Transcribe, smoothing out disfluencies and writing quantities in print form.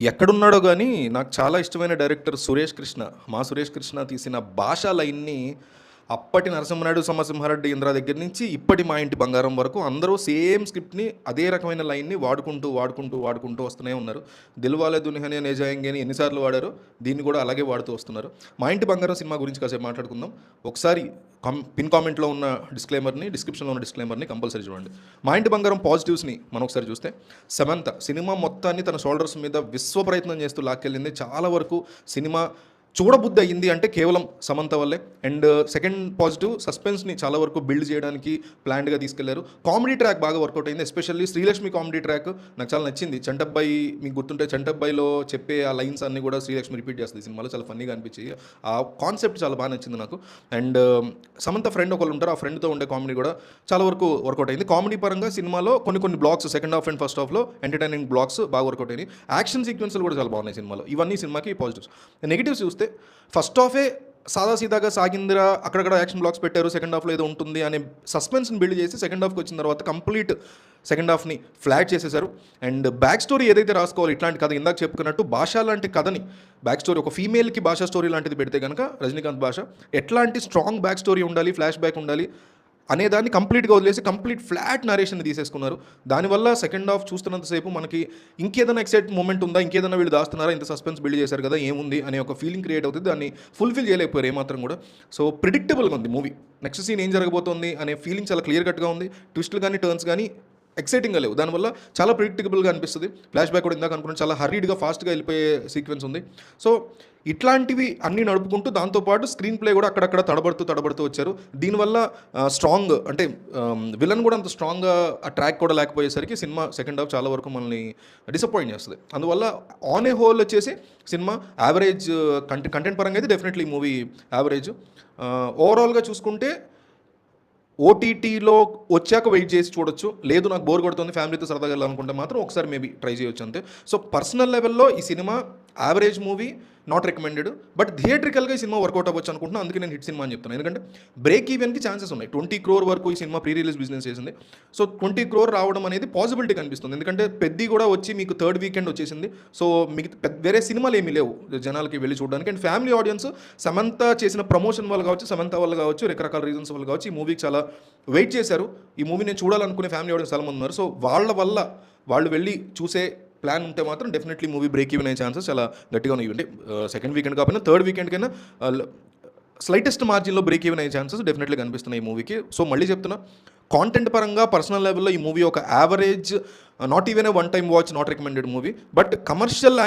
ఎక్కడున్నాడో గానీ, నాకు చాలా ఇష్టమైన డైరెక్టర్ 'సురేష్ కృష్ణ.' మా 'సురేష్ కృష్ణ' తీసిన 'భాషా' లైన్‌ని అప్పటి 'నరసింహనాయుడు సమసింహారెడ్డి ఇంద్ర' దగ్గర నుంచి ఇప్పటి 'మా ఇంటి బంగారం' వరకు అందరూ సేమ్ స్క్రిప్ట్‌ని అదే రకమైన లైన్‌ని వాడుకుంటూ వస్తూనే ఉన్నారు. 'దిల్వాలే దునియానే లే జాయేంగే' అని ఎన్ని సార్లు వాడారో దీన్ని కూడా అలాగే వాడుతూ వస్తున్నారు. 'మా ఇంటి బంగారం' సినిమా గురించి కాసేపు మాట్లాడుకుందాం. ఒకసారి పిన్ కామెంట్‌లో ఉన్న డిస్క్రిప్షన్‌లో ఉన్న డిస్క్లైమర్‌ని కంపల్సరీ చూడండి. 'మా ఇంటి బంగారం' పాజిటివ్స్‌ని మనం ఒకసారి చూస్తే, సమంత సినిమా మొత్తాన్ని తన షోల్డర్స్ మీద విశ్వ ప్రయత్నం చేస్తూ లాక్కెళ్ళింది. చాలా వరకు సినిమా చూడబుద్ధి అయ్యింది అంటే కేవలం సమంత వల్లే. అండ్ సెకండ్ పాజిటివ్, సస్పెన్స్ని చాలా వరకు బిల్డ్ చేయడానికి ప్లాన్డ్గా తీసుకెళ్లారు. కామెడీ ట్రాక్ బాగా వర్కౌట్ అయింది. ఎస్పెషల్లీ శ్రీలక్ష్మి కామెడీ ట్రాక్ నాకు చాలా నచ్చింది. చంటబ్బాయి మీకు గుర్తుంటే, చంటబ్బాయిలో చెప్పే ఆ లైన్స్ అన్నీ కూడా శ్రీలక్ష్మి రిపీట్ చేస్తుంది సినిమాలో. చాలా ఫన్నీగా అనిపించి ఆ కాన్సెప్ట్ చాలా బాగా నచ్చింది నాకు. అండ్ సమంత ఫ్రెండ్ ఒకళ్ళు ఉంటారు, ఆ ఫ్రెండ్తో ఉండే కామెడీ కూడా చాలా వరకు వర్కౌట్ అయింది. కామెడీ పరంగా సినిమాలో కొన్ని blocks second half and first హాఫ్లో ఎంటర్టైనింగ్ బ్లాక్స్ బాగా వర్కౌట్ అయినాయి. యాక్షన్ సీక్వెన్స్లు కూడా చాలా బాగున్నాయి సినిమాలో. ఇవన్నీ సినిమాకి పాజిటివ్స్. నెగిటివ్స్ చూస్తే, ఫస్ట్ హాఫే సాదాసీదాగా సాగిందిరా, అక్కడక్కడ యాక్షన్ బ్లాక్స్ పెట్టారు, సెకండ్ హాఫ్లో ఏదో ఉంటుంది అనే సస్పెన్స్ని బిల్డ్ చేసి సెకండ్ హాఫ్కి వచ్చిన తర్వాత కంప్లీట్ సెకండ్ హాఫ్ని ఫ్లాట్ చేసేశారు. అండ్ బ్యాక్ స్టోరీ ఏదైతే రాసుకోవాలి, ఇట్లాంటి కథ ఇందాక చెప్పుకున్నట్టు భాష లాంటి కథని, బ్యాక్ స్టోరీ ఒక ఫీమేల్కి భాష స్టోరీ లాంటిది పెడితే కనుక రజనీకాంత్ భాష ఎట్లాంటి స్ట్రాంగ్ బ్యాక్ స్టోరీ ఉండాలి, ఫ్లాష్ బ్యాక్ ఉండాలి అనేదాన్ని కంప్లీట్గా వదిలేసి కంప్లీట్ ఫ్లాట్ నరేషన్ని తీసేసుకున్నారు. దానివల్ల సెకండ్ హాఫ్ చూస్తున్నంతసేపు మనకి ఇంకేదైనా ఎక్సైట్ మూమెంట్ ఉందా, ఇంకేదైనా వీళ్ళు దాస్తున్నారా, ఇంత సస్పెన్స్ బిల్డ్ చేశారు కదా ఏముంది అనే ఒక ఫీలింగ్ క్రియేట్ అవుతుంది. దాన్ని ఫుల్ఫిల్ చేయలేకపోయారు ఏమాత్రం కూడా. సో ప్రిడిక్టబుల్గా ఉంది మూవీ. నెక్స్ట్ సీన్ ఏం జరగబోతోంది అనే ఫీలింగ్ చాలా క్లియర్ కట్గా ఉంది. ట్విస్టులు కానీ టర్న్స్ కానీ ఎక్సైటింగ్గా లేవు. దానివల్ల చాలా ప్రిడిక్టబుల్గా అనిపిస్తుంది. ఫ్లాష్ బ్యాక్ కూడా ఇందాక అనుకున్నాను, చాలా హర్రీడ్గా ఫాస్ట్గా వెళ్ళిపోయే సీక్వెన్స్ ఉంది. సో ఇట్లాంటివి అన్నీ నడుపుకుంటూ దాంతోపాటు స్క్రీన్ ప్లే కూడా అక్కడక్కడ తడబడుతూ వచ్చారు. దీనివల్ల స్ట్రాంగ్ అంటే విలన్ కూడా అంత స్ట్రాంగ్గా ఆ ట్రాక్ కూడా లేకపోయేసరికి సినిమా సెకండ్ హాఫ్ చాలా వరకు మనల్ని డిసప్పాయింట్ చేస్తుంది. అందువల్ల ఆన్ ఏ హోల్ వచ్చేసి సినిమా యావరేజ్, కంటెంట్ పరంగా అయితే డెఫినెట్లీ మూవీ యావరేజ్. ఓవరాల్గా చూసుకుంటే ఓటీటీలో వచ్చాక వెయిట్ చేసి చూడొచ్చు. లేదు నాకు బోర్ కొడుతుంది, ఫ్యామిలీతో సరదాగా వెళ్ళాలనుకుంటే మాత్రం ఒకసారి మేబీ ట్రై చేయొచ్చు అంతే. సో పర్సనల్ లెవెల్లో ఈ cinema average movie, not recommended. But థియేట్రికల్గా ఈ సినిమా వర్కౌట్ అవ్వచ్చు అనుకుంటున్నాను. అందుకే నేను హిట్ సినిమా అని చెప్తాను. ఎందుకంటే బ్రేక్ ఈవెన్కి ఛాన్సెస్ ఉన్నాయి. 20 crore వరకు ఈ సినిమా ప్రీ రిలీజ్ బిజినెస్ చేసింది. సో 20 crore రావడం అనేది పాసిబిలిటీ కనిపిస్తుంది. ఎందుకంటే పెద్ది కూడా వచ్చి మీకు థర్డ్ వీకెండ్ వచ్చేసింది. సో మీకు వేరే సినిమాలు ఏమీ లేవు జనాలకి వెళ్ళి చూడడానికి. అండ్ ఫ్యామిలీ ఆడియన్స్ సమంత చేసిన ప్రమోషన్ వల్ల కావచ్చు, సమంత వల్ల కావచ్చు, రకరకాల రీజన్స్ వల్ల కావచ్చు ఈ మూవీకి చాలా వెయిట్ చేశారు. ఈ మూవీ నేను చూడాలనుకునే ఫ్యామిలీ ఆడియన్స్ చాలా మంది ఉన్నారు. సో వాళ్ళ వల్ల వాళ్ళు వెళ్ళి చూసే ప్లాన్ ఉంటే మాత్రం డెఫినెట్లీ మూవీ బ్రేక్ ఈవెన్ అయ్యే ఛాన్సెస్ చాలా గట్టిగా ఉన్నాయి. అంటే సెకండ్ వీకెండ్ కాకపోయినా థర్డ్ వీకెండ్ కైనా స్లైటెస్ట్ మార్జిన్లో బ్రేక్ ఈవెన్ అయ్యే ఛాన్సెస్ డెఫినెట్లీ కనిపిస్తున్నాయి ఈ మూవీకి. సో మళ్ళీ చెప్తున్నా, కాంటెంట్ పరంగా పర్సనల్ లెవెల్లో ఈ మూవీ ఒక average, not even a one time watch, not recommended movie. But commercial